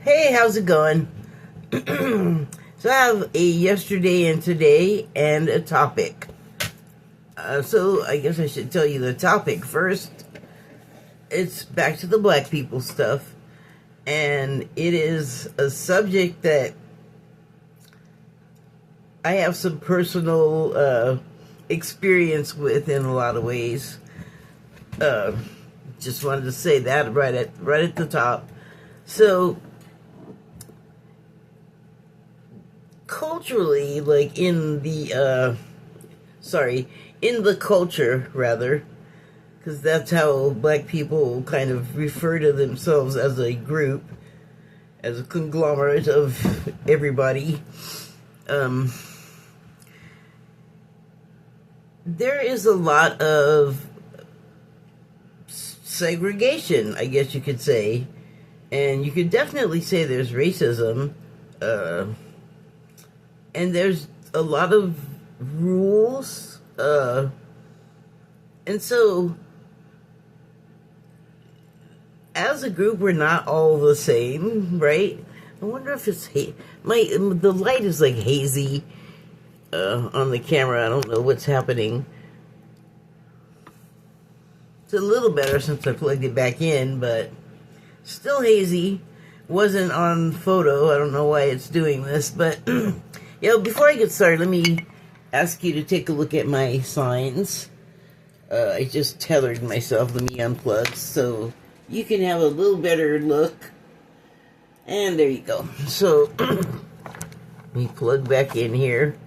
Hey, how's it going? So I have a yesterday and today and a topic. So I guess I should tell you the topic first. It's back to the black people stuff, and it is a subject that I have some personal experience with in a lot of ways. Just wanted to say that right at the top. So culturally, like in the culture rather, because that's how black people kind of refer to themselves as a group, as a conglomerate of everybody. There is a lot of segregation, I guess you could say, and you could definitely say there's racism, and there's a lot of rules, and so as a group we're not all the same, right? I wonder if it's the light is like hazy on the camera. I don't know what's happening. It's a little better since I plugged it back in, but still hazy. Wasn't on photo. I don't know why it's doing this, but before I get started, let me ask you to take a look at my signs. I just tethered myself. Let me unplug so you can have a little better look. And there you go. So let me plug back in here.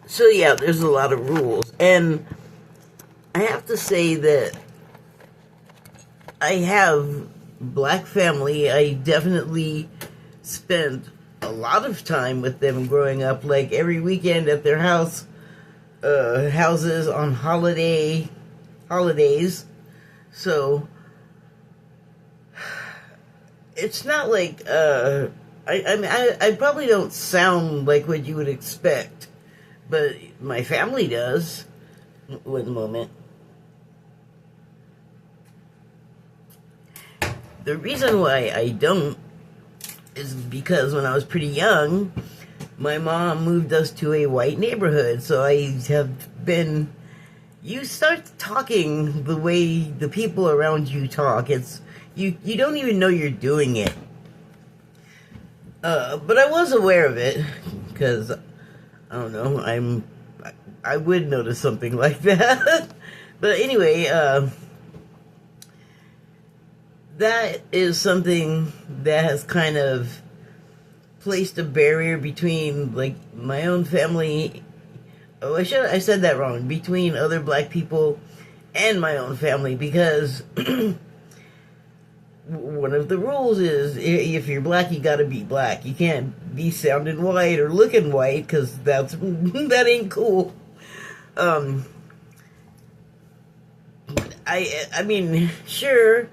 So yeah, there's a lot of rules, and I have to say that I have black family. I definitely spent a lot of time with them growing up, like every weekend at their houses on holidays. So it's not like I probably don't sound like what you would expect, but my family does. Wait a moment. The reason why I don't is because when I was pretty young, my mom moved us to a white neighborhood. So I have been... You start talking the way the people around you talk. You don't even know you're doing it. But I was aware of it because I don't know. I would notice something like that. But anyway, that is something that has kind of placed a barrier between, like, my own family. Oh, I said that wrong. Between other black people and my own family, because one of the rules is if you're black, you gotta be black. You can't be sounding white or looking white, because that ain't cool. I mean, sure,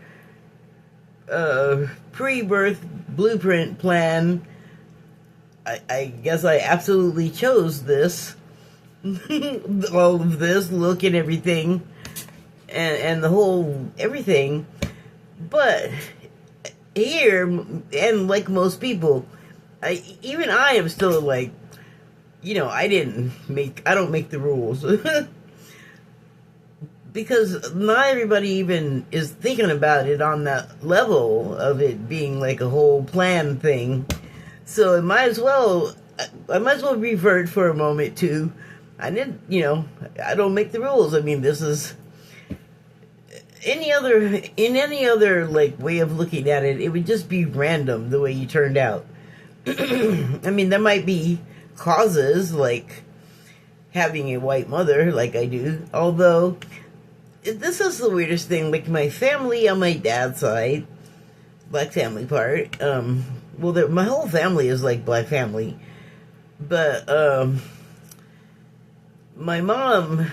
pre-birth blueprint plan, I guess I absolutely chose this, all of this look and everything, and the whole everything, but here, and like most people, I am still like, I don't make the rules. Because not everybody even is thinking about it on that level of it being like a whole plan thing. So I might as well revert for a moment to, I don't make the rules. I mean, this is in any other like way of looking at it, it would just be random the way you turned out. I mean, there might be causes like having a white mother like I do, although this is the weirdest thing. Like, my family on my dad's side, black family part, my whole family is like black family, but my mom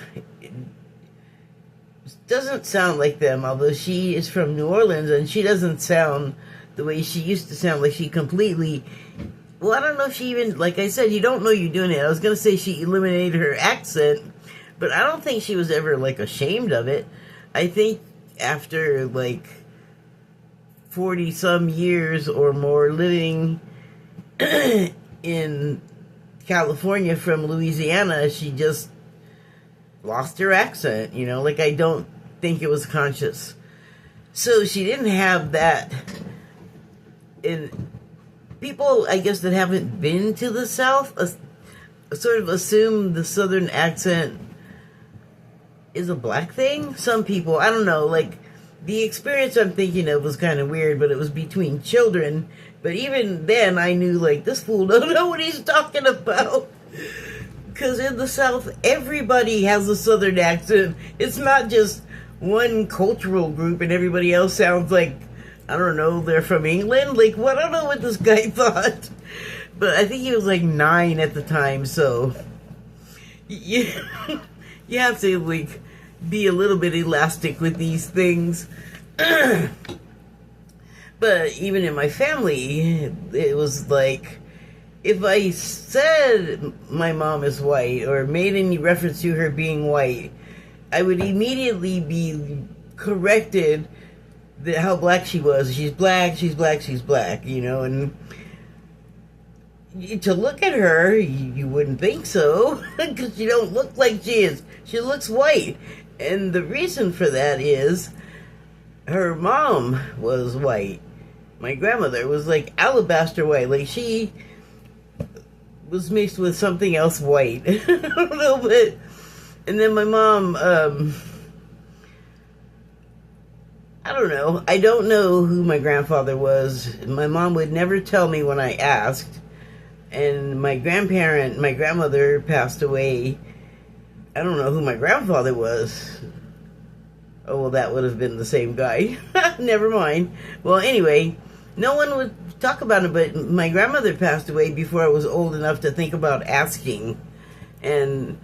doesn't sound like them, although she is from New Orleans, and she doesn't sound the way she used to sound. Like, she completely... Well, I don't know if she even... Like I said, you don't know you're doing it. I was going to say she eliminated her accent, but I don't think she was ever, like, ashamed of it. I think after like 40 some years or more living in California from Louisiana, she just lost her accent, you know, like I don't think it was conscious. So she didn't have that. And people, I guess, that haven't been to the South sort of assume the Southern accent is a black thing. Some people, I don't know, like the experience I'm thinking of was kind of weird, but it was between children. But even then, I knew, like, this fool don't know what he's talking about. Because in the South, everybody has a Southern accent. It's not just one cultural group and everybody else sounds like, I don't know, they're from England. Like, what? I don't know what this guy thought. But I think he was like 9 at the time, so you have to, like, be a little bit elastic with these things. But even in my family, it was like, if I said my mom is white or made any reference to her being white, I would immediately be corrected that how black she was. She's black, she's black, she's black, you know, and to look at her, you wouldn't think so, because she don't look like she is. She looks white. And the reason for that is her mom was white. My grandmother was like alabaster white. Like she was mixed with something else white. I don't know, but... And then my mom, I don't know. I don't know who my grandfather was. My mom would never tell me when I asked. And my grandmother passed away. I don't know who my grandfather was. Oh, well, that would have been the same guy. Never mind. Well, anyway, no one would talk about it, but my grandmother passed away before I was old enough to think about asking. And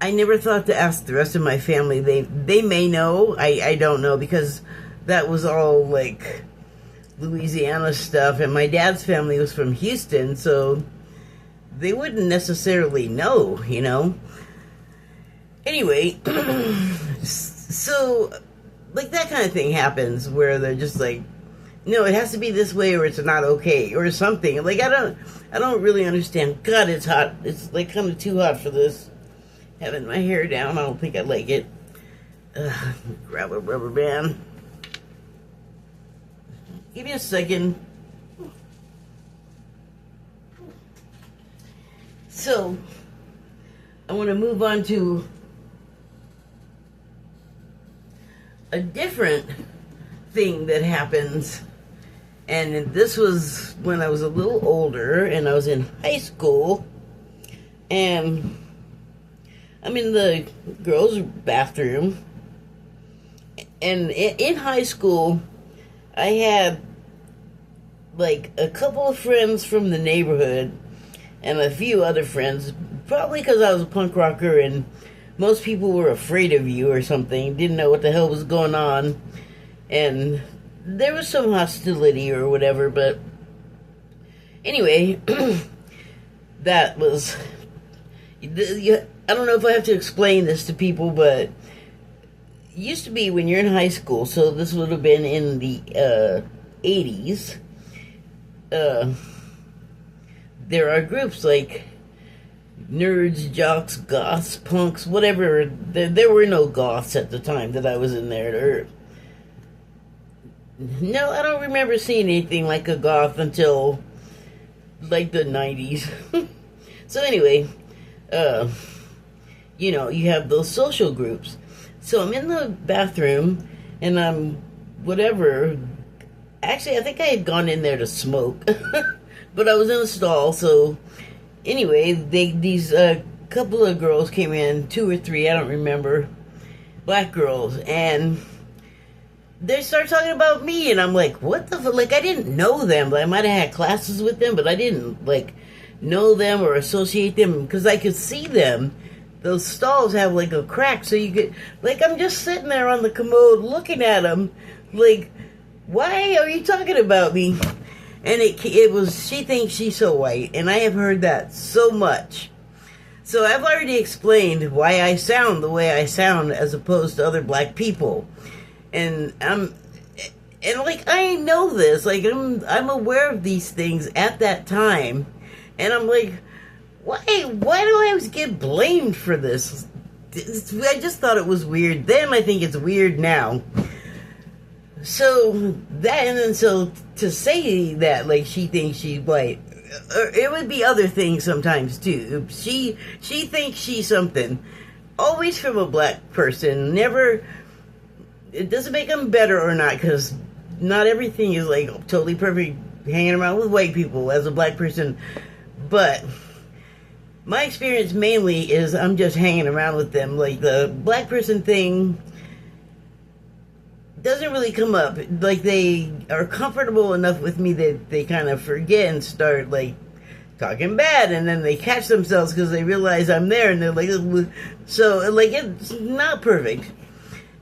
I never thought to ask the rest of my family. They may know. I don't know, because that was all, like, Louisiana stuff, and my dad's family was from Houston, so they wouldn't necessarily know, you know. Anyway, so, like, that kind of thing happens where they're just like, no, it has to be this way or it's not okay or something. Like, I don't really understand. God, it's hot. It's, like, kind of too hot for this. Having my hair down, I don't think I like it. Grab a rubber band. Give me a second. So, I want to move on to a different thing that happens. And this was when I was a little older and I was in high school. And I'm in the girls' bathroom. And in high school, I had like a couple of friends from the neighborhood and a few other friends, probably because I was a punk rocker and most people were afraid of you or something, didn't know what the hell was going on, and there was some hostility or whatever. But anyway, that was, I don't know if I have to explain this to people, but it used to be when you're in high school, so this would have been in the 80s, there are groups like nerds, jocks, goths, punks, whatever. There were no goths at the time that I was in there. No, I don't remember seeing anything like a goth until like the 90s. So anyway, you know, you have those social groups. So I'm in the bathroom and I'm whatever. Actually, I think I had gone in there to smoke. But I was in a stall, so anyway, these couple of girls came in, 2 or 3, I don't remember, black girls, and they started talking about me, and I'm like, what the fuck? Like, I didn't know them. I might have had classes with them, but I didn't, like, know them or associate them, because I could see them. Those stalls have, like, a crack, so you could, like, I'm just sitting there on the commode looking at them, like, why are you talking about me? And it was, she thinks she's so white, and I have heard that so much. So I've already explained why I sound the way I sound as opposed to other black people. and like I know this, like I'm aware of these things at that time, and I'm like, why do I always get blamed for this? I just thought it was weird then. I think it's weird now. So that, and then so to say that, like, she thinks she's white, it would be other things sometimes too. She thinks she's something, always from a black person. Never. It doesn't make them better or not, because not everything is like totally perfect hanging around with white people as a black person. But my experience mainly is I'm just hanging around with them. Like, the black person thing doesn't really come up. Like, they are comfortable enough with me that they kind of forget and start like talking bad, and then they catch themselves because they realize I'm there, and they're like, so like, it's not perfect.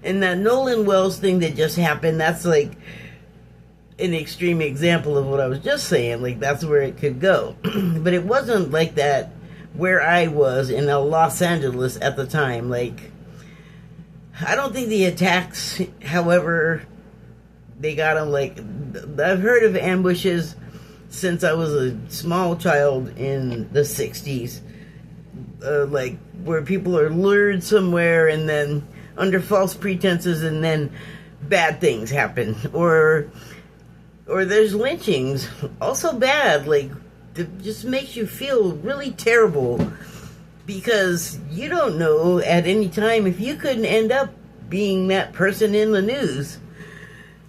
And that Nolan Wells thing that just happened, that's like an extreme example of what I was just saying. Like, that's where it could go. But it wasn't like that where I was in Los Angeles at the time. Like, I don't think the attacks, however they got them, like, I've heard of ambushes since I was a small child in the 60s. Like, where people are lured somewhere and then under false pretenses, and then bad things happen. Or there's lynchings, also bad. Like, it just makes you feel really terrible, because you don't know at any time if you couldn't end up being that person in the news.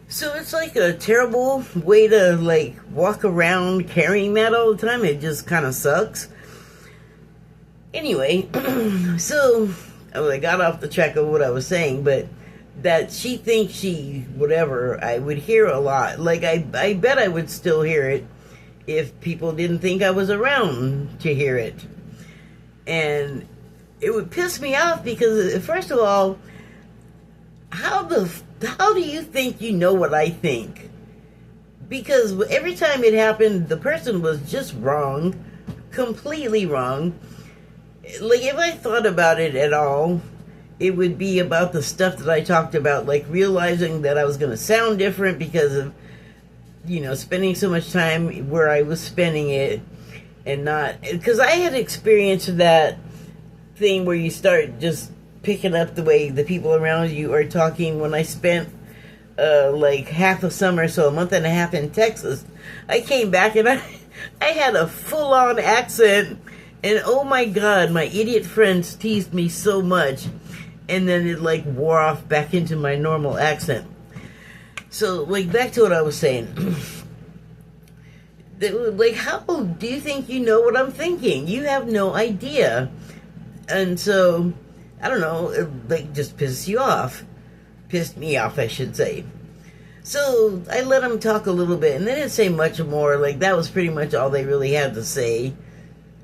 So it's like a terrible way to, like, walk around carrying that all the time. It just kind of sucks. Anyway, so I got off the track of what I was saying, but that she thinks she whatever, I would hear a lot. Like, I bet I would still hear it if people didn't think I was around to hear it. And it would piss me off, because first of all, how do you think you know what I think? Because every time it happened, the person was just wrong, completely wrong. Like, if I thought about it at all, it would be about the stuff that I talked about, like realizing that I was going to sound different because of, spending so much time where I was spending it, and not, because I had experienced that thing where you start just picking up the way the people around you are talking. When I spent like half a summer, so a month and a half in Texas, I came back and I had a full-on accent, and oh my god, my idiot friends teased me so much, and then it like wore off back into my normal accent. So, like, back to what I was saying. Like, how do you think you know what I'm thinking? You have no idea. And so, I don't know, it, like, just pisses you off. Pissed me off, I should say. So, I let them talk a little bit, and they didn't say much more. Like, that was pretty much all they really had to say.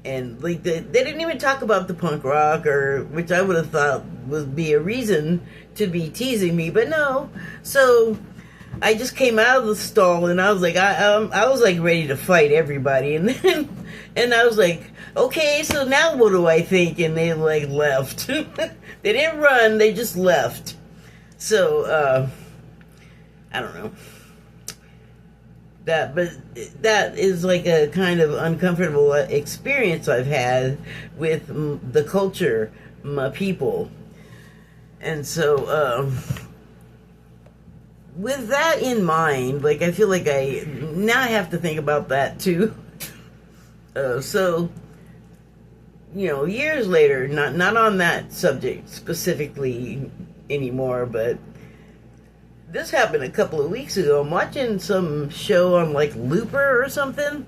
And, like, they didn't even talk about the punk rock, or which I would have thought would be a reason to be teasing me, but no. So I just came out of the stall, and I was like, I was like ready to fight everybody, and then, and I was like, okay, so now what do I think? And they like left. They didn't run, they just left. So I don't know. But that is like a kind of uncomfortable experience I've had with the culture, my people. And so, with that in mind, like, I feel like I now have to think about that too. So, years later, not on that subject specifically anymore, but this happened a couple of weeks ago. I'm watching some show on, like, Looper or something,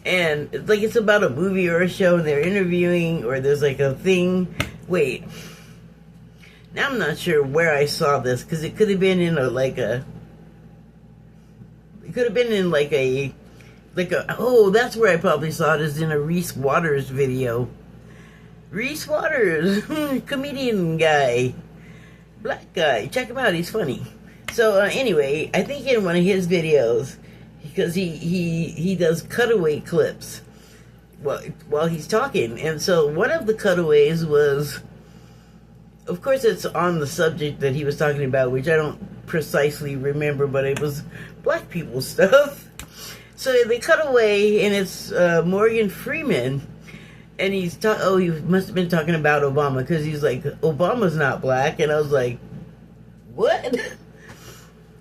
and it's like, it's about a movie or a show, and they're interviewing, or there's like a thing. Wait, now I'm not sure where I saw this, because it could have been in oh, that's where I probably saw it, is in a Reese Waters video. Reese Waters, comedian guy, black guy, check him out, he's funny. So anyway, I think in one of his videos, because he does cutaway clips while he's talking, and so one of the cutaways was, of course, it's on the subject that he was talking about, which I don't precisely remember, but it was black people stuff. So they cut away, and it's Morgan Freeman, and he must have been talking about Obama, because he's like, Obama's not black, and I was like, what?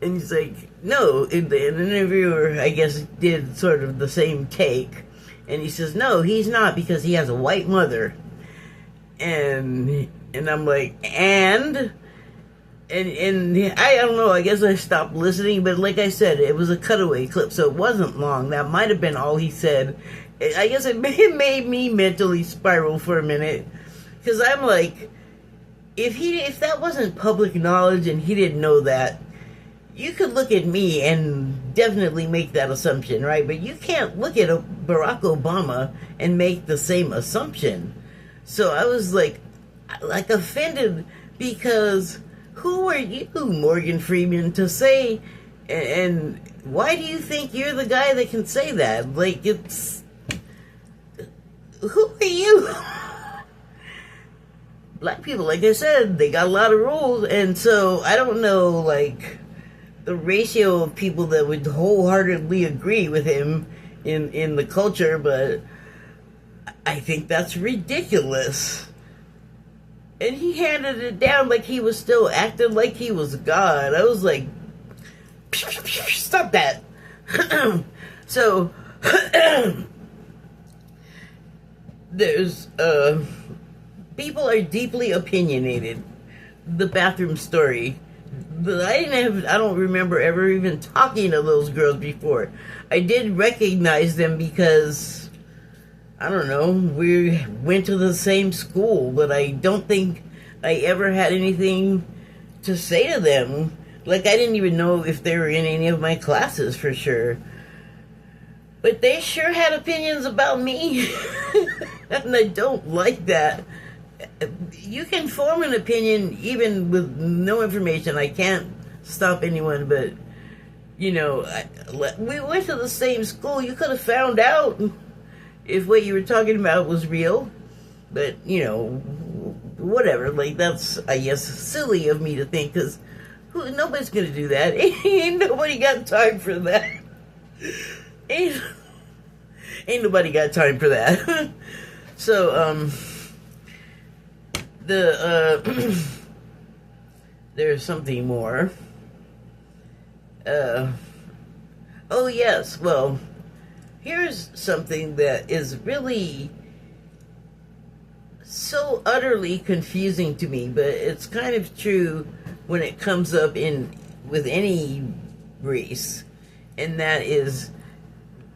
And he's like, no, and the interviewer, I guess, did sort of the same take, and he says, no, he's not, because he has a white mother. And I'm like, and I don't know, I guess I stopped listening, but like I said, it was a cutaway clip, so it wasn't long. That might have been all he said. I guess it made me mentally spiral for a minute, because I'm like, if that wasn't public knowledge and he didn't know that, you could look at me and definitely make that assumption, right? But you can't look at Barack Obama and make the same assumption. So I was like offended, because who are you, Morgan Freeman, to say, and why do you think you're the guy that can say that? Like, who are you? Black people, like I said, they got a lot of rules, and so I don't know, like, the ratio of people that would wholeheartedly agree with him in the culture, but I think that's ridiculous. And he handed it down like he was still acting like he was God. I was like, stop that. So, there's, people are deeply opinionated. The bathroom story. I don't remember ever even talking to those girls before. I did recognize them because, I don't know, we went to the same school, but I don't think I ever had anything to say to them. Like, I didn't even know if they were in any of my classes for sure. But they sure had opinions about me. And I don't like that. You can form an opinion even with no information. I can't stop anyone, but, you know, we went to the same school. You could have found out if what you were talking about was real. But, you know, whatever. Like, that's, I guess, silly of me to think, because nobody's going to do that. Ain't nobody got time for that. Ain't nobody got time for that. So, there's something more. Oh yes, well, here's something that is really so utterly confusing to me, but it's kind of true when it comes up with any race, and that is,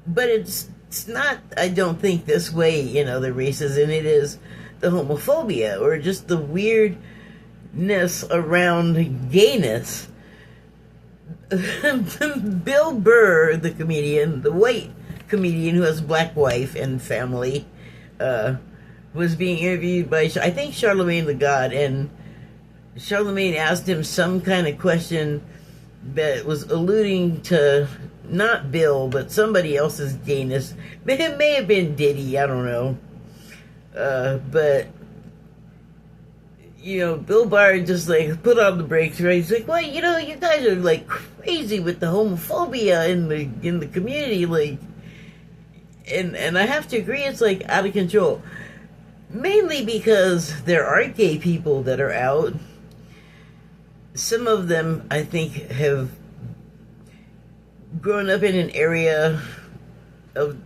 but it's not, I don't think, this way in other races, and it is the homophobia, or just the weirdness around gayness. Bill Burr, the comedian, the white comedian who has a black wife and family, was being interviewed by, I think, Charlemagne the God, and Charlemagne asked him some kind of question that was alluding to not Bill, but somebody else's gayness. It may have been Diddy, I don't know. But, you know, Bill Burr just, like, put on the brakes, right? He's like, well, you know, you guys are, like, crazy with the homophobia in the community, like, and I have to agree, it's, like, out of control. Mainly because there are gay people that are out. Some of them, I think, have grown up in an area of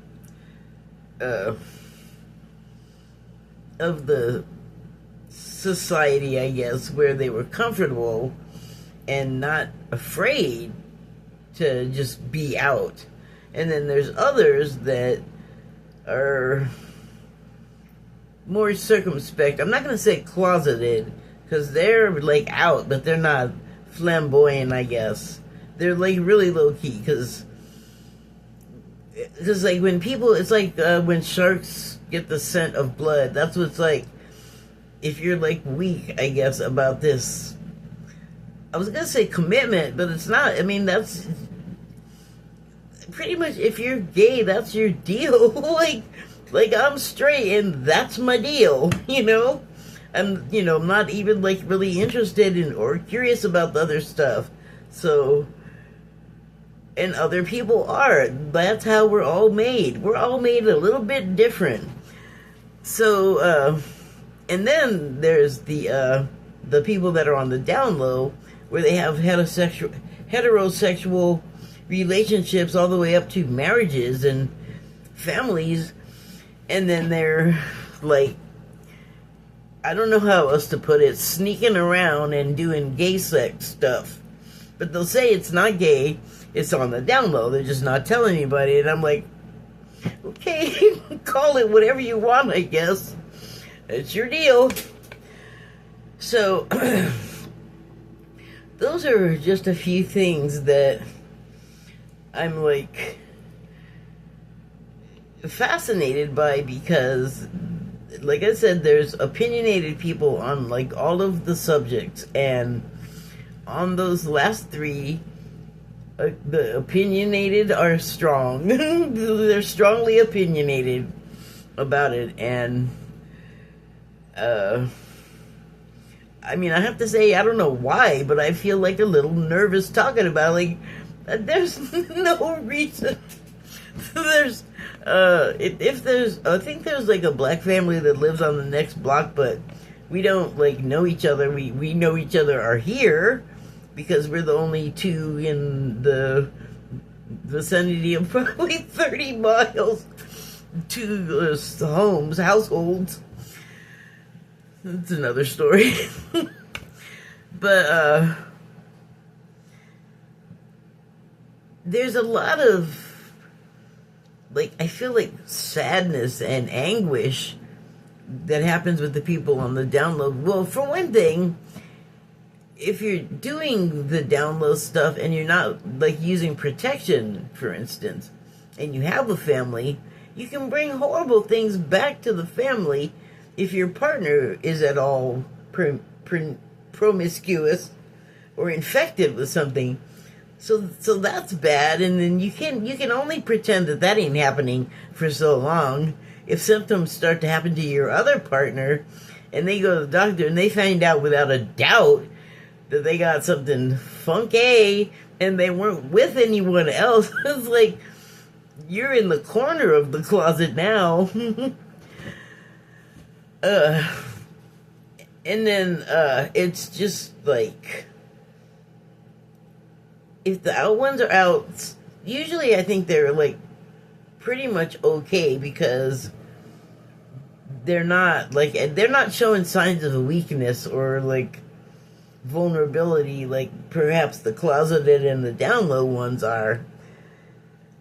the society, I guess, where they were comfortable and not afraid to just be out. And then there's others that are more circumspect. I'm not going to say closeted, because they're, like, out, but they're not flamboyant, I guess. They're, like, really low-key, because, like, when people, it's like when sharks get the scent of blood. That's what it's like if you're, like, weak, I guess, about this. I was going to say commitment, but it's not. I mean, that's pretty much, if you're gay, that's your deal. like I'm straight, and that's my deal, you know? I'm not even, like, really interested in or curious about the other stuff. So, and other people are. That's how we're all made. We're all made a little bit different. So, and then there's the people that are on the down low, where they have heterosexual relationships all the way up to marriages and families, and then they're like, I don't know how else to put it, sneaking around and doing gay sex stuff. But they'll say it's not gay, it's on the down low, they're just not telling anybody. And I'm like, okay, call it whatever you want, I guess. It's your deal. So, those are just a few things that I'm like fascinated by, because like I said, there's opinionated people on like all of the subjects, and on those last three, the opinionated are strong. They're strongly opinionated about it, and I mean, I have to say, I don't know why, but I feel like a little nervous talking about it. Like, there's no reason. There's if there's, I think there's like a black family that lives on the next block, but we don't like know each other. We know each other are here because we're the only two in the vicinity of probably 30 miles to households. That's another story. But there's a lot of, like, I feel like sadness and anguish that happens with the people on the download. Well, for one thing, if you're doing the download stuff and you're not, like, using protection, for instance, and you have a family, you can bring horrible things back to the family if your partner is at all promiscuous or infected with something. So that's bad, and then you can only pretend that ain't happening for so long. If symptoms start to happen to your other partner, and they go to the doctor and they find out without a doubt that they got something funky and they weren't with anyone else, it's like you're in the corner of the closet now. And then it's just like, if the out ones are out, usually I think they're like pretty much okay, because they're not showing signs of weakness or like vulnerability like perhaps the closeted and the down low ones are.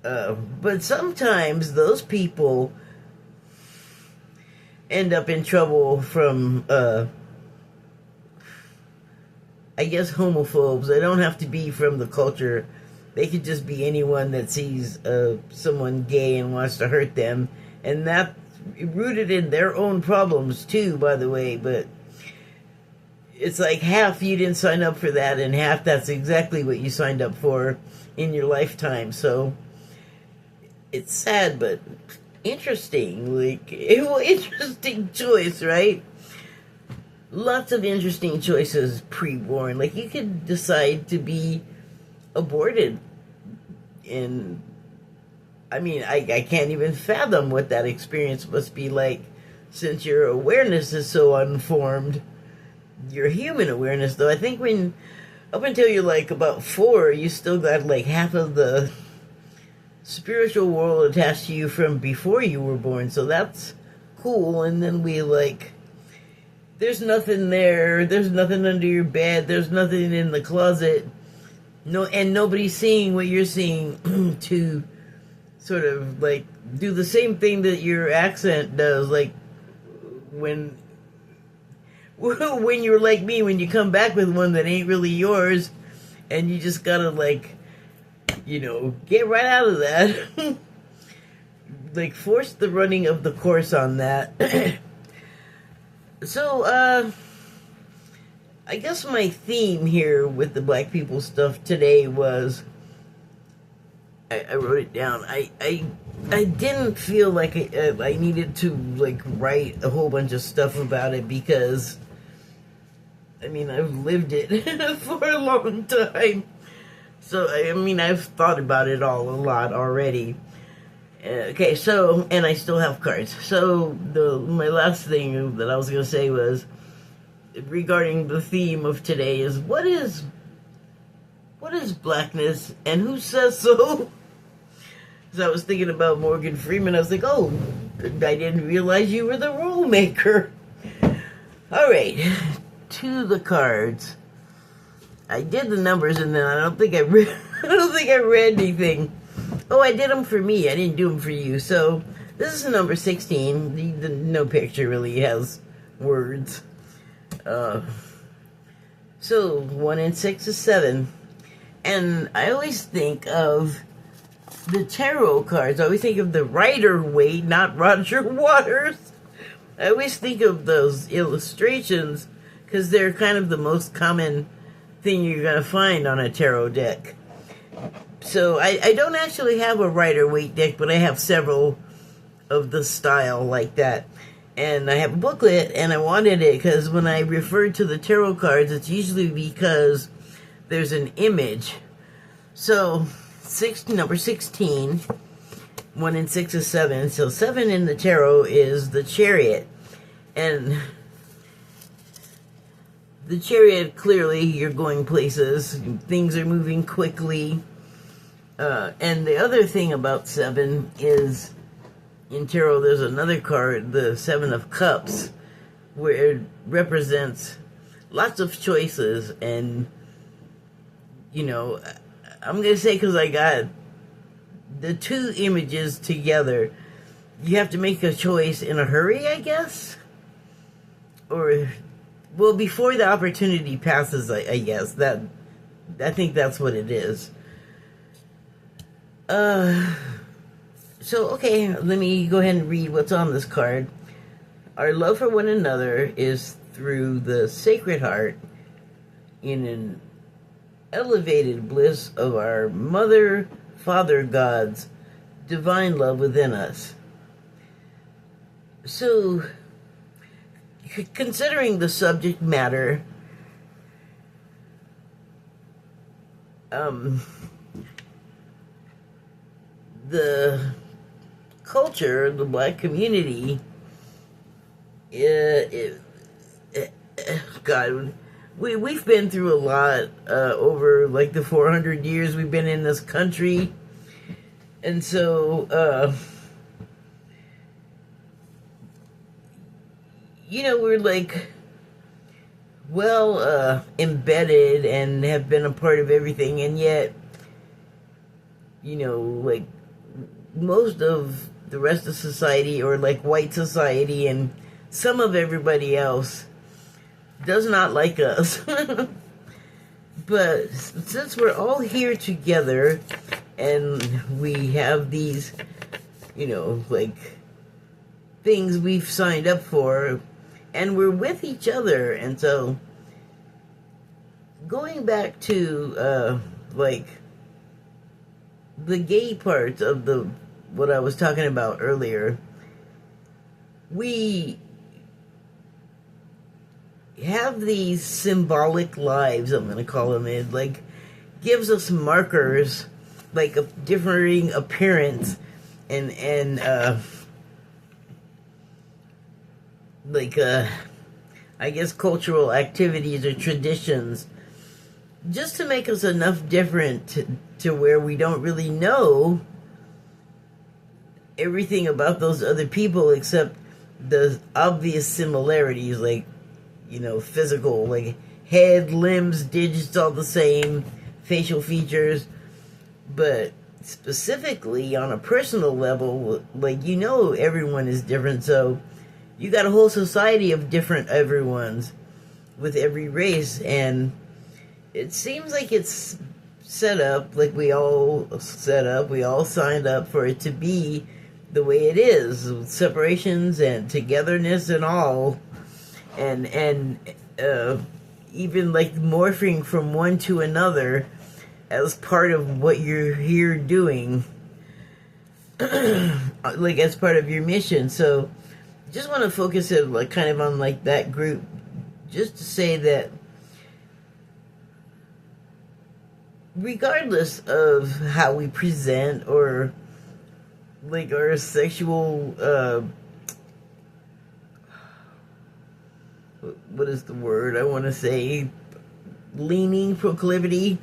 But sometimes those people end up in trouble from I guess homophobes. They don't have to be from the culture. They could just be anyone that sees someone gay and wants to hurt them. And that's rooted in their own problems too, by the way. But it's like half you didn't sign up for that, and half that's exactly what you signed up for in your lifetime. So it's sad, but interesting. Like, interesting choice, right? Lots of interesting choices pre-born. Like, you could decide to be aborted. And, I mean, I can't even fathom what that experience must be like, since your awareness is so unformed. Your human awareness, though, I think up until you're like about 4, you still got like half of the spiritual world attached to you from before you were born. So that's cool. And then we like, there's nothing there. There's nothing under your bed. There's nothing in the closet. No, and nobody's seeing what you're seeing to sort of like do the same thing that your accent does. Like when you're like me, when you come back with one that ain't really yours, and you just gotta like, get right out of that. Like, force the running of the course on that. So, I guess my theme here with the black people stuff today was, I wrote it down. I didn't feel like I needed to like write a whole bunch of stuff about it, because I mean, I've lived it for a long time. So, I mean, I've thought about it all a lot already. Okay, so, and I still have cards. So, my last thing that I was going to say was regarding the theme of today is what is blackness and who says so? Because I was thinking about Morgan Freeman. I was like, oh, I didn't realize you were the rule maker. All right, to the cards. I did the numbers, and then I don't think I read anything. Oh, I did them for me. I didn't do them for you. So this is number 16. No picture really has words. So 1 and 6 is 7, and I always think of the tarot cards. I always think of the Rider-Waite, not Roger Waters. I always think of those illustrations because they're kind of the most common thing you're going to find on a tarot deck. So I don't actually have a Rider-Waite deck, but I have several of the style like that. And I have a booklet, and I wanted it because when I refer to the tarot cards, it's usually because there's an image. So number 16, 1 and 6 is 7. So 7 in the tarot is the Chariot. And the Chariot, clearly, you're going places. Things are moving quickly. And the other thing about 7 is, in tarot, there's another card, the 7 of Cups, where it represents lots of choices. And, you know, I'm going to say because I got the two images together, you have to make a choice in a hurry, I guess? Or, well, before the opportunity passes, I guess. I think that's what it is. So, okay, let me go ahead and read what's on this card. Our love for one another is through the Sacred Heart in an elevated bliss of our Mother, Father God's divine love within us. So, considering the subject matter, the culture, the black community, God, we've been through a lot over like the 400 years we've been in this country, and so you know, we're like well embedded and have been a part of everything, and yet, you know, like most of the rest of society, or like white society and some of everybody else, does not like us. But since we're all here together and we have these, you know, like things we've signed up for, and we're with each other, and so going back to like the gay part of what I was talking about earlier, we have these symbolic lives, I'm going to call them. It like gives us markers, like a differing appearance, and like I guess cultural activities or traditions, just to make us enough different to where we don't really know everything about those other people except the obvious similarities, like, you know, physical, like head, limbs, digits, all the same, facial features. But specifically on a personal level, like, you know, everyone is different, so you got a whole society of different everyones with every race, and it seems like it's set up, like we all signed up for it to be the way it is, with separations and togetherness and all, and even like morphing from one to another as part of what you're here doing, like as part of your mission. So just want to focus it like kind of on like that group, just to say that regardless of how we present or like our sexual what is the word I want to say, leaning, proclivity,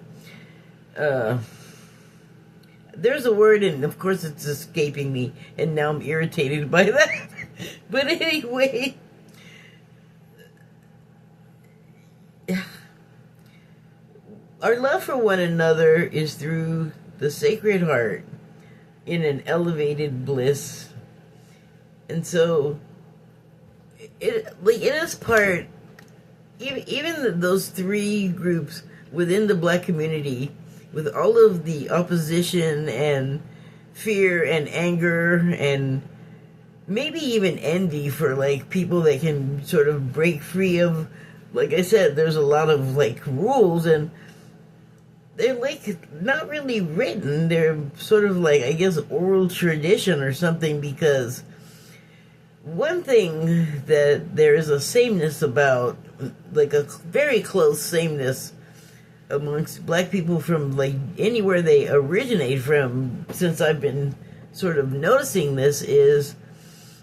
there's a word, and of course it's escaping me, and now I'm irritated by that. But anyway, our love for one another is through the Sacred Heart in an elevated bliss. And so it is part, even those three groups within the Black community, with all of the opposition and fear and anger and maybe even envy for like people that can sort of break free of, like I said, there's a lot of like rules, and they're like not really written, they're sort of like, I guess, oral tradition or something. Because one thing that there is a sameness about, like a very close sameness amongst Black people from like anywhere they originate from, since I've been sort of noticing this, is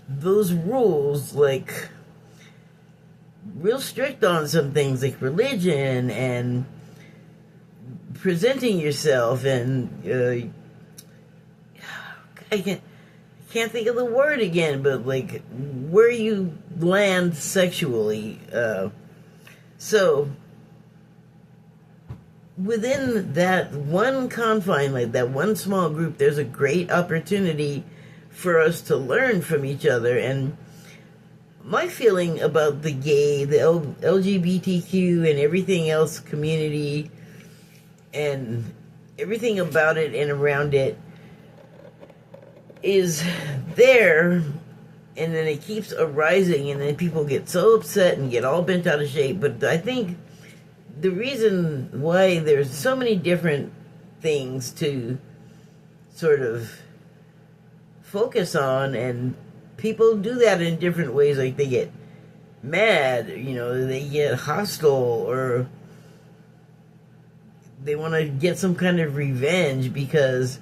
those rules, like real strict on some things like religion and presenting yourself, and I can't think of the word again, but like where you land sexually. So within that one confine, like that one small group, there's a great opportunity for us to learn from each other. And my feeling about the gay, the LGBTQ and everything else community and everything about it and around it is there, and then it keeps arising, and then people get so upset and get all bent out of shape. But I think the reason why there's so many different things to sort of focus on, and people do that in different ways, like they get mad, they get hostile, or they want to get some kind of revenge because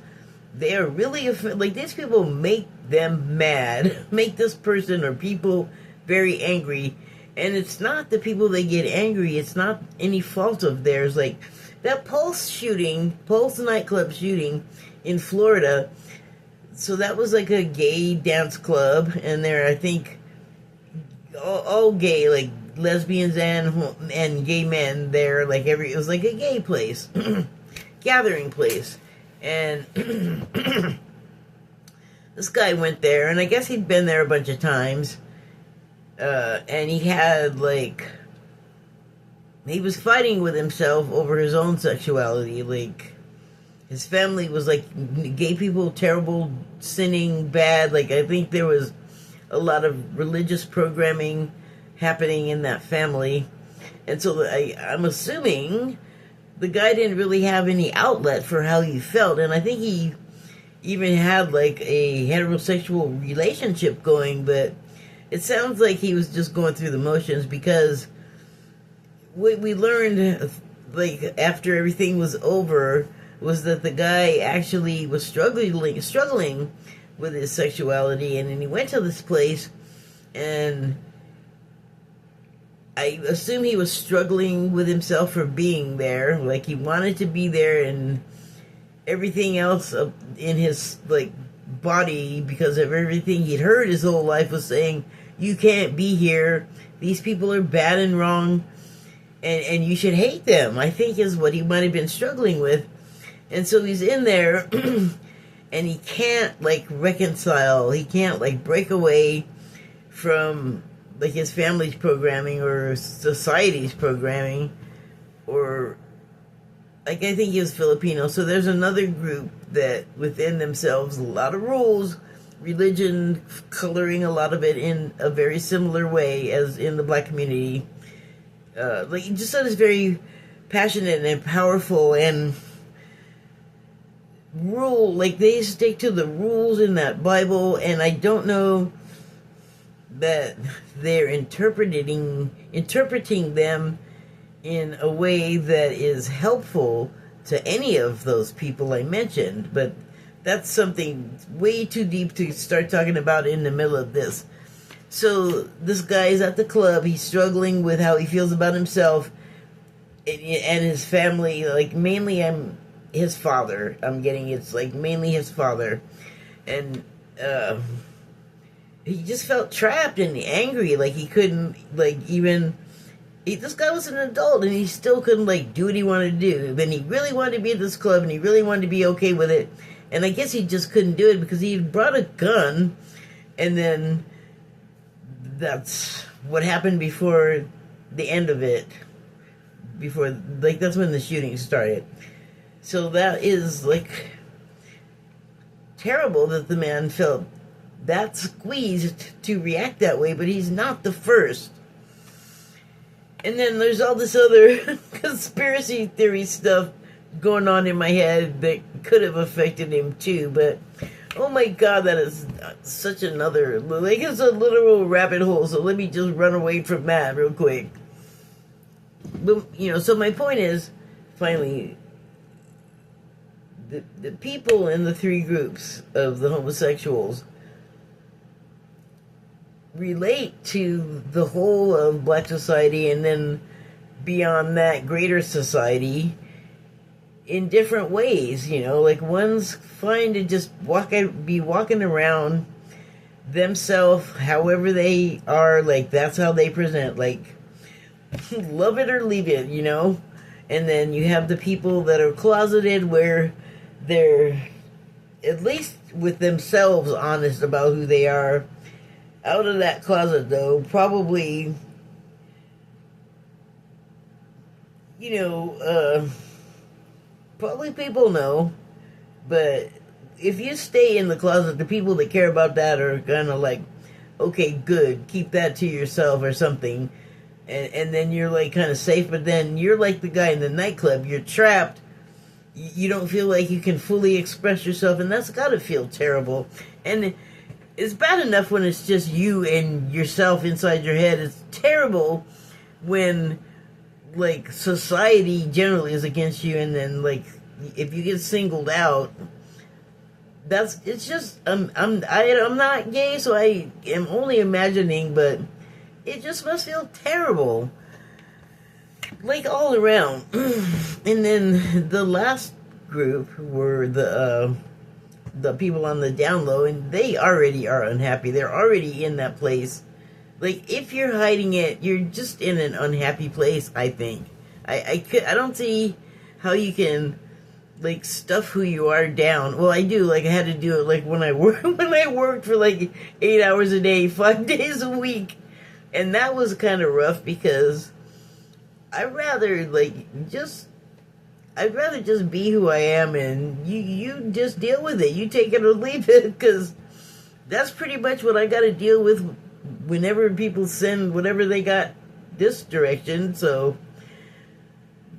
they are really, like, these people make them mad, make this person or people very angry. And it's not the people that get angry, it's not any fault of theirs. Like that Pulse nightclub shooting in Florida. So that was like a gay dance club, and there, I think, all gay, like lesbians and gay men there, like it was like a gay place, gathering place. And this guy went there, and I guess he'd been there a bunch of times. And he had, like, he was fighting with himself over his own sexuality. Like, his family was like, gay people, terrible, sinning, bad. Like, I think there was a lot of religious programming happening in that family. And so I'm assuming the guy didn't really have any outlet for how he felt. And I think he even had, like, a heterosexual relationship going, but it sounds like he was just going through the motions, because what we learned, like, after everything was over, was that the guy actually was struggling with his sexuality, and then he went to this place, and I assume he was struggling with himself for being there. Like, he wanted to be there, and everything else in his, like, body, because of everything he'd heard his whole life, was saying, you can't be here, these people are bad and wrong, and you should hate them, I think is what he might have been struggling with. And so he's in there, and he can't, like, reconcile, he can't, like, break away from, like, his family's programming or society's programming, or, like, I think he was Filipino. So there's another group that within themselves, a lot of rules, religion coloring a lot of it in a very similar way as in the Black community. Like, just that is very passionate and powerful, and like, they stick to the rules in that Bible, and I don't know that they're interpreting them in a way that is helpful to any of those people I mentioned, but that's something way too deep to start talking about in the middle of this. So this guy is at the club. He's struggling with how he feels about himself and his family. Like, mainly his father. I'm getting it's like mainly his father. And he just felt trapped and angry. Like, he couldn't, like, even... this guy was an adult and he still couldn't, like, do what he wanted to do. Then he really wanted to be at this club and he really wanted to be okay with it. And I guess he just couldn't do it because he brought a gun. And then that's what happened before the end of it. Before, like, that's when the shooting started. So that is, like, terrible that the man felt that squeezed to react that way, but he's not the first. And then there's all this other conspiracy theory stuff going on in my head that could have affected him too, but oh my god, that is such another, like, it's a literal rabbit hole, so let me just run away from that real quick. But, you know, so my point is, finally, the people in the three groups of the homosexuals relate to the whole of black society, and then beyond that, greater society, in different ways. You know, like, one's fine to just be walking around themselves however they are, like, that's how they present, like, love it or leave it, you know. And then you have the people that are closeted, where they're at least with themselves honest about who they are. Out of that closet, though, probably, you know, probably people know, but if you stay in the closet, the people that care about that are kind of like, okay, good, keep that to yourself or something, and then you're, like, kind of safe. But then you're like the guy in the nightclub, you're trapped, you don't feel like you can fully express yourself, and that's gotta feel terrible. And it's bad enough when it's just you and yourself inside your head. It's terrible when, like, society generally is against you, and then, like, if you get singled out, it's just, I'm not gay, so I am only imagining, but it just must feel terrible, like, all around. And then the last group were the people on the down low, and they already are unhappy. They're already in that place. Like, if you're hiding it, you're just in an unhappy place, I think. I don't see how you can, like, stuff who you are down. Well, I do. Like, I had to do it, like, when I worked for, like, 8 hours a day, 5 days a week. And that was kind of rough, because I'd rather just be who I am, and you just deal with it. You take it or leave it, because that's pretty much what I got to deal with whenever people send whatever they got this direction. So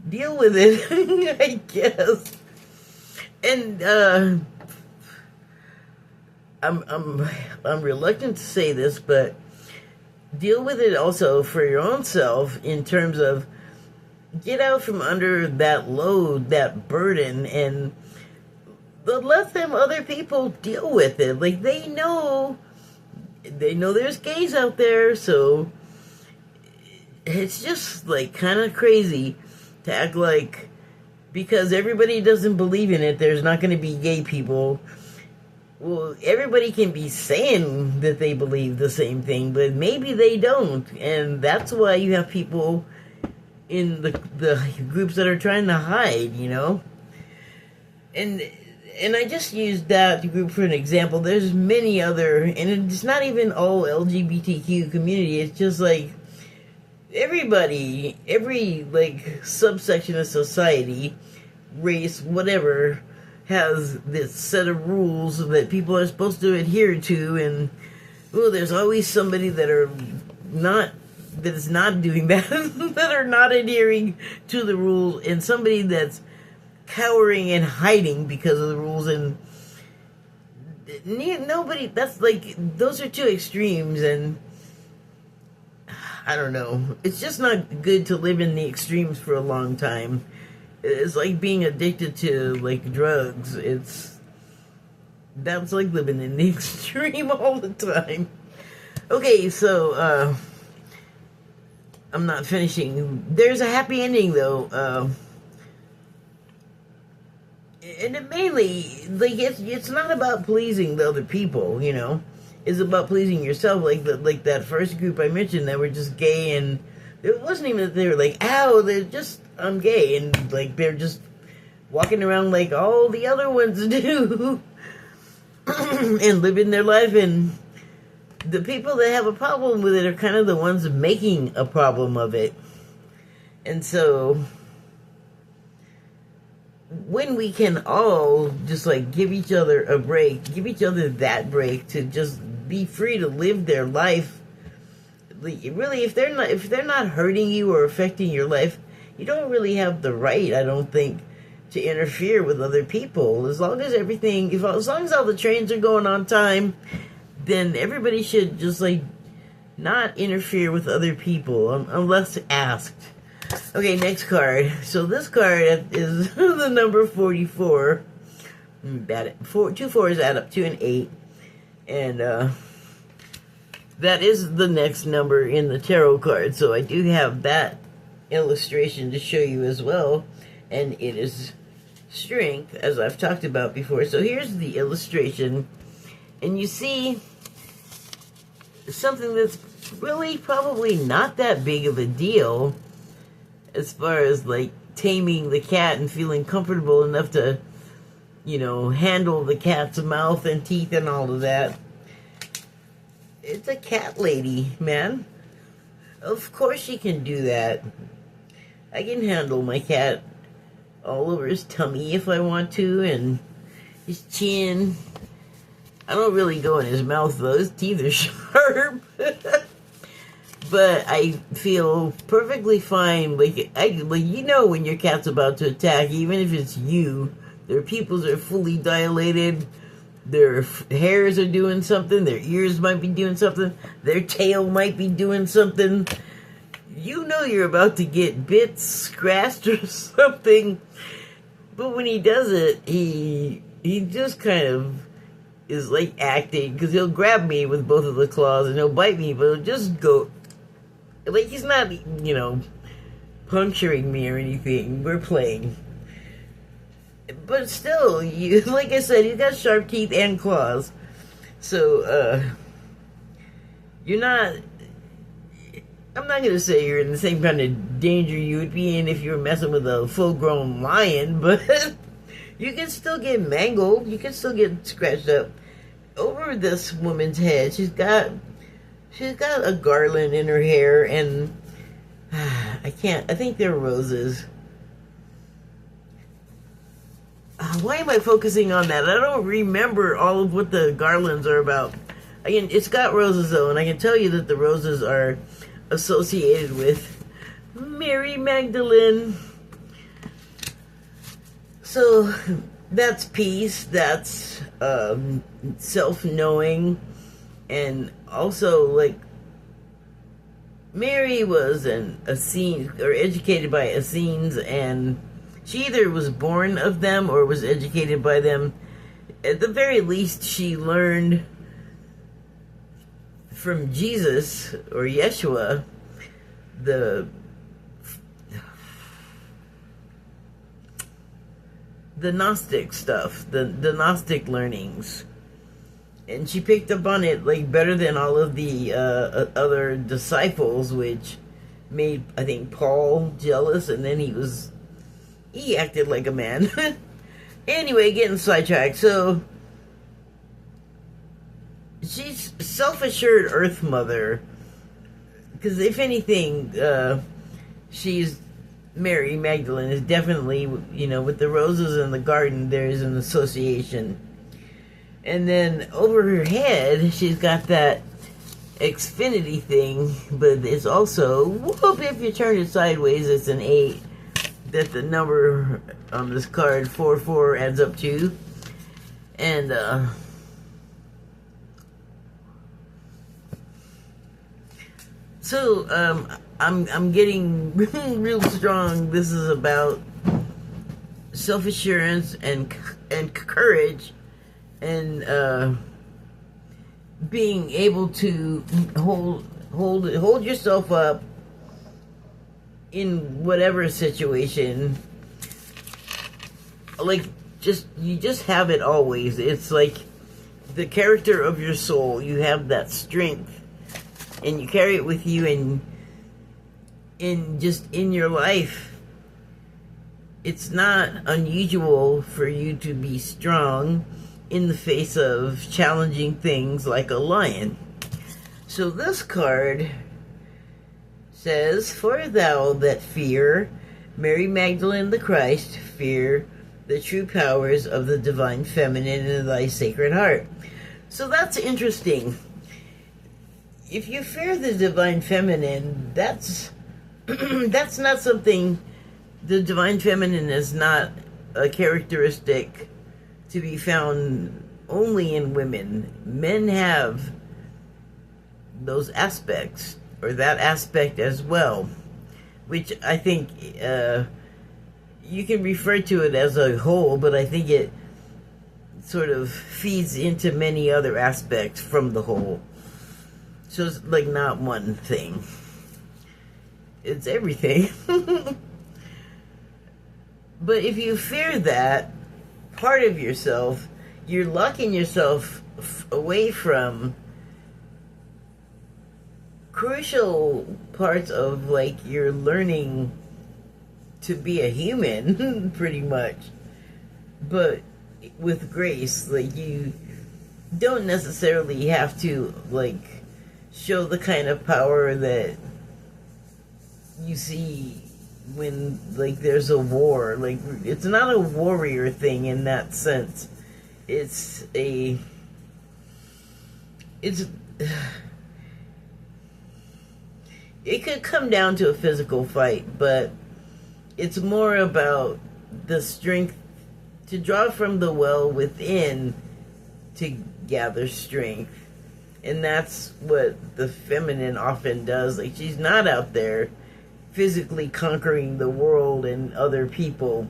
deal with it, I guess. And I'm reluctant to say this, but deal with it also for your own self, in terms of get out from under that load, that burden, and let them other people deal with it. Like, they know there's gays out there, so it's just, like, kind of crazy to act like because everybody doesn't believe in it, there's not going to be gay people. Well, everybody can be saying that they believe the same thing, but maybe they don't, and that's why you have people in the groups that are trying to hide, you know? And I just used that group for an example. There's many other, and it's not even all LGBTQ community, it's just like everybody, every, like, subsection of society, race, whatever, has this set of rules that people are supposed to adhere to, and there's always somebody that is not doing that, that are not adhering to the rules, and somebody that's cowering and hiding because of the rules, and nobody, that's like, those are two extremes, and I don't know, it's just not good to live in the extremes for a long time. It's like being addicted to like drugs. That's like living in the extreme all the time. Okay, so I'm not finishing. There's a happy ending though. And it mainly, like, it's not about pleasing the other people, you know. It's about pleasing yourself. Like that first group I mentioned that were just gay, and it wasn't even that they were like, ow, they're just, I'm gay, and like they're just walking around like all the other ones do, and living their life. And the people that have a problem with it are kind of the ones making a problem of it. And so when we can all just like give each other a break, give each other that break to just be free to live their life. Really, if they're not hurting you or affecting your life, you don't really have the right, I don't think, to interfere with other people. As long as all the trains are going on time, then everybody should just like not interfere with other people unless asked. Okay, next card. So this card is the number 44. Two fours add up to an 8. And that is the next number in the tarot card. So I do have that illustration to show you as well. And it is strength, as I've talked about before. So here's the illustration. And you see something that's really probably not that big of a deal as far as like taming the cat and feeling comfortable enough to, you know, handle the cat's mouth and teeth and all of that. It's a cat lady, man. Of course she can do that. I can handle my cat all over his tummy if I want to, and his chin. I don't really go in his mouth though, his teeth are sharp. But I feel perfectly fine. Like you know when your cat's about to attack, even if it's you, their pupils are fully dilated, their hairs are doing something, their ears might be doing something, their tail might be doing something. You know you're about to get bit, scratched, or something. But when he does it, he just kind of is like acting, because he'll grab me with both of the claws and he'll bite me, but he'll just go. Like, he's not, you know, puncturing me or anything. We're playing. But still, like I said, he's got sharp teeth and claws. So, you're not... I'm not going to say you're in the same kind of danger you would be in if you were messing with a full-grown lion, but you can still get mangled. You can still get scratched up. Over this woman's head, she's got a garland in her hair, and I think they're roses. Why am I focusing on that? I don't remember all of what the garlands are about. Again, it's got roses though, and I can tell you that the roses are associated with Mary Magdalene. So that's peace, that's self-knowing, and also, like, Mary was an Essene, or educated by Essenes, and she either was born of them or was educated by them. At the very least, she learned from Jesus, or Yeshua, the Gnostic stuff, the Gnostic learnings. And she picked up on it, like, better than all of the other disciples, which made, I think, Paul jealous, and then he acted like a man. Anyway, getting sidetracked. So, she's self-assured Earth Mother, because if anything, she's Mary Magdalene is definitely, you know, with the roses in the garden, there's an association. And then over her head, she's got that Xfinity thing, but it's also, whoop, if you turn it sideways, it's an 8 that the number on this card, 44, adds up to. And, so, I'm getting real strong. This is about self-assurance and courage and being able to hold yourself up in whatever situation. Like, you just have it always. It's like the character of your soul. You have that strength, and you carry it with you, and in your life. It's not unusual for you to be strong in the face of challenging things like a lion. So this card says, "For thou that fear Mary Magdalene the Christ, fear the true powers of the divine feminine in thy sacred heart." So that's interesting. If you fear the divine feminine, that's that's not something. The divine feminine is not a characteristic to be found only in women. Men have those aspects, or that aspect as well, which I think you can refer to it as a whole, but I think it sort of feeds into many other aspects from the whole. So it's like not one thing. It's everything. But if you fear that part of yourself, you're locking yourself away from crucial parts of, like, your learning to be a human, pretty much. But with grace, like, you don't necessarily have to, like, show the kind of power that you see when, like, there's a war. Like, it's not a warrior thing in that sense. It could come down to a physical fight, but it's more about the strength to draw from the well within to gather strength. And that's what the feminine often does. Like, she's not out there physically conquering the world and other people.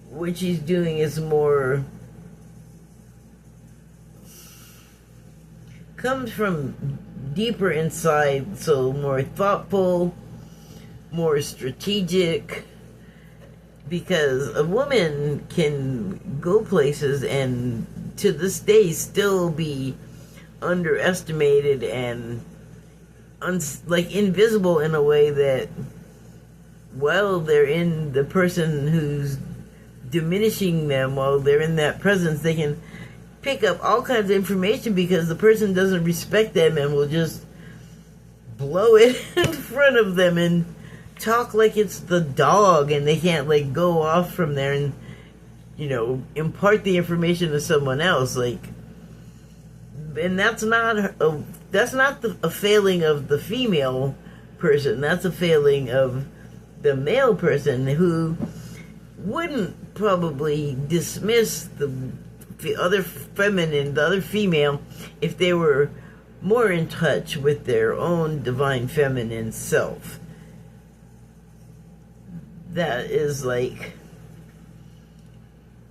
What she's doing is more comes from deeper inside, so more thoughtful, more strategic, because a woman can go places and to this day still be underestimated and like invisible in a way that, while they're in the person who's diminishing them, while they're in that presence, they can pick up all kinds of information because the person doesn't respect them and will just blow it in front of them and talk like it's the dog, and they can't, like, go off from there and, you know, impart the information to someone else. Like, and that's not a failing of the female person. That's a failing of the male person, who wouldn't probably dismiss the other feminine, the other female, if they were more in touch with their own divine feminine self. That is, like,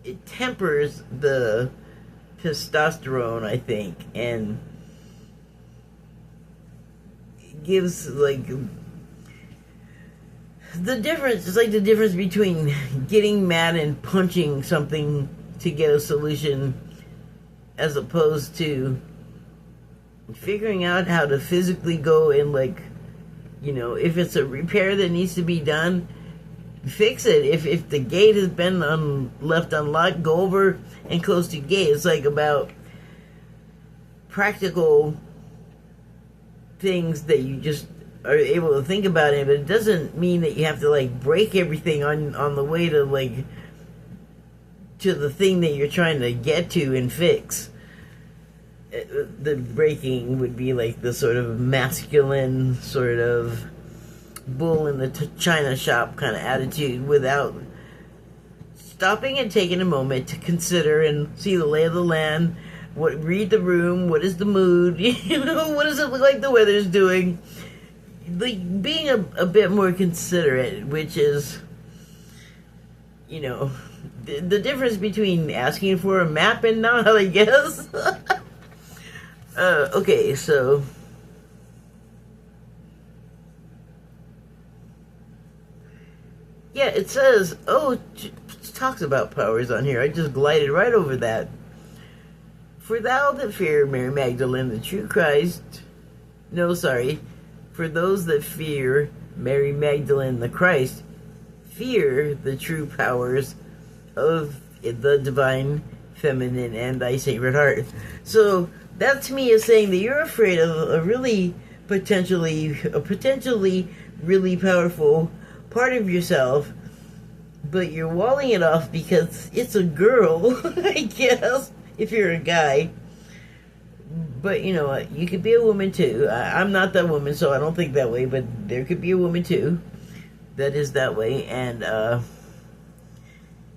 it tempers the testosterone, I think, and gives, like, the difference. It's like the difference between getting mad and punching something to get a solution, as opposed to figuring out how to physically go and, like, you know, if it's a repair that needs to be done, fix it. If the gate has been left unlocked, go over and close the gate. It's like about practical things that you just are able to think about it, but it doesn't mean that you have to, like, break everything on the way to, like, to the thing that you're trying to get to and fix. The breaking would be like the sort of masculine, sort of bull in the china shop kind of attitude, without stopping and taking a moment to consider and see the lay of the land, read the room, what is the mood, you know, what does it look like the weather's doing. Like, being a bit more considerate, which is, you know, the difference between asking for a map and not, I guess. Okay, so yeah, it says, oh, it talks about powers on here. I just glided right over that. For thou that fear Mary Magdalene, the true Christ, no, sorry, for those that fear Mary Magdalene, the Christ, fear the true powers of the divine feminine and thy sacred heart. So that to me is saying that you're afraid of a potentially really powerful part of yourself, but you're walling it off because it's a girl, I guess, if you're a guy. But you know what, you could be a woman too. I'm not that woman, so I don't think that way, but there could be a woman too that is that way. And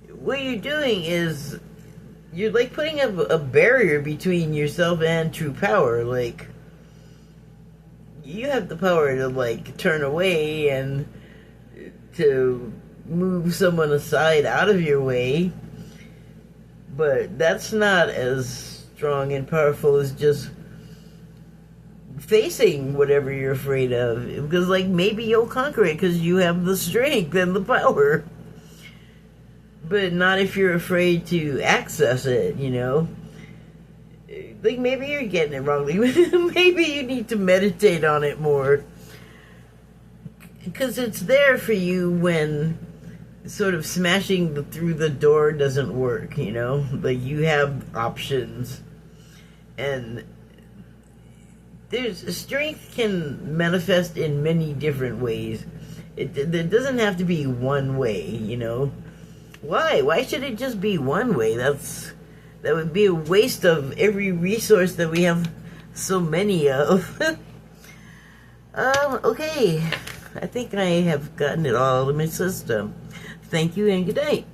what you're doing is you're like putting up a barrier between yourself and true power. Like, you have the power to like turn away and to move someone aside out of your way, but that's not as strong and powerful as just facing whatever you're afraid of, because like maybe you'll conquer it because you have the strength and the power, but not if you're afraid to access it, you know. Like, maybe you're getting it wrong. Maybe you need to meditate on it more, because it's there for you when sort of smashing through the door doesn't work, you know? Like, you have options. And strength can manifest in many different ways. It doesn't have to be one way, you know? Why should it just be one way? That would be a waste of every resource that we have so many of. Okay. I think I have gotten it all in my system. Thank you and good night.